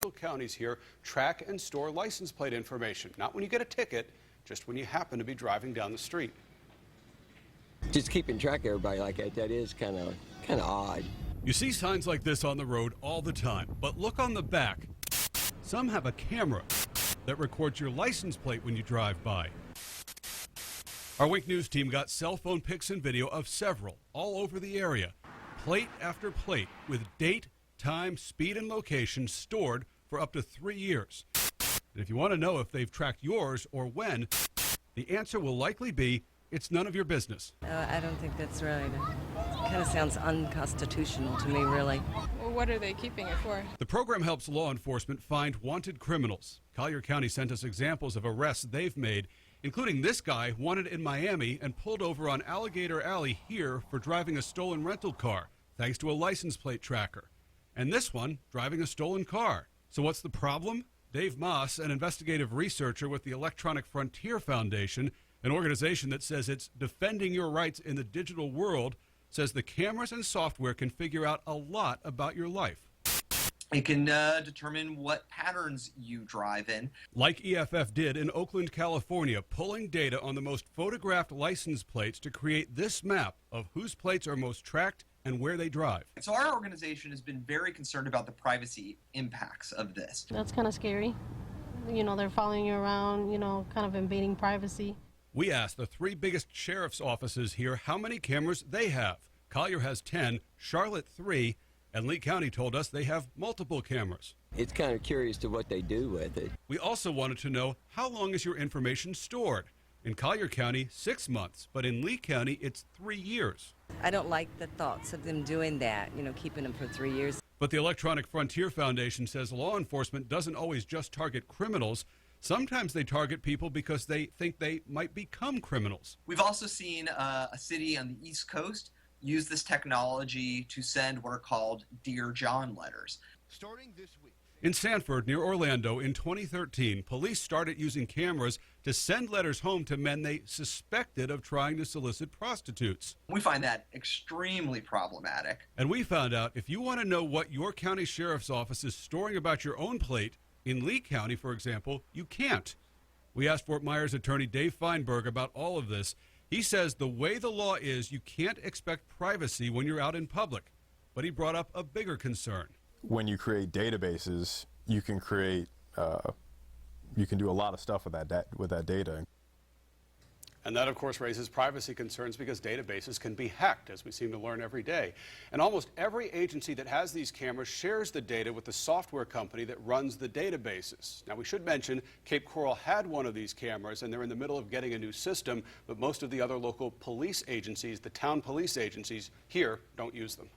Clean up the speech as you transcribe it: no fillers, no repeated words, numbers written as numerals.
local counties here track and store license plate information. Not when you get a ticket, just when you happen to be driving down the street. Just keeping track of everybody like that is kind of odd. You see signs like this on the road all the time, but look on the back. Some have a camera that records your license plate when you drive by. Our Wink News team got cell phone pics and video of several all over the area. Plate after plate with date, time, speed, and location stored for up to 3 years. And if you want to know if they've tracked yours or when, the answer will likely be it's none of your business. I don't think that's right. It kind of sounds unconstitutional to me, really. Well, what are they keeping it for? The program helps law enforcement find wanted criminals. Collier County sent us examples of arrests they've made, including this guy wanted in Miami and pulled over on Alligator Alley here for driving a stolen rental car, thanks to a license plate tracker. And this one driving a stolen car. So what's the problem? Dave Moss, an investigative researcher with the Electronic Frontier Foundation, an organization that says it's defending your rights in the digital world, says the cameras and software can figure out a lot about your life. It can determine what patterns you drive in. Like EFF did in Oakland, California, pulling data on the most photographed license plates to create this map of whose plates are most tracked and where they drive. So our organization has been very concerned about the privacy impacts of this. That's kind of scary. You know, they're following you around, you know, kind of invading privacy. We asked the 3 biggest sheriff's offices here how many cameras they have. Collier has 10, Charlotte 3, and Lee County told us they have multiple cameras. It's kind of curious to what they do with it. We also wanted to know, how long is your information stored? In Collier County, 6 months, but in Lee County, it's 3 years. I don't like the thoughts of them doing that, you know, keeping them for 3 years. But the Electronic Frontier Foundation says law enforcement doesn't always just target criminals. Sometimes they target people because they think they might become criminals. We've also seen a city on the East Coast use this technology to send what are called Dear John letters. Starting this week. In Sanford, near Orlando, in 2013, police started using cameras to send letters home to men they suspected of trying to solicit prostitutes. We find that extremely problematic. And we found out if you want to know what your county sheriff's office is storing about your own plate, in Lee County, for example, you can't. We asked Fort Myers attorney Dave Feinberg about all of this. He says the way the law is, you can't expect privacy when you're out in public. But he brought up a bigger concern. When you create databases, you can create, you can do a lot of stuff with that data. And that, of course, raises privacy concerns because databases can be hacked, as we seem to learn every day. And almost every agency that has these cameras shares the data with the software company that runs the databases. Now, we should mention Cape Coral had one of these cameras, and they're in the middle of getting a new system, but most of the other local police agencies, the town police agencies here, don't use them.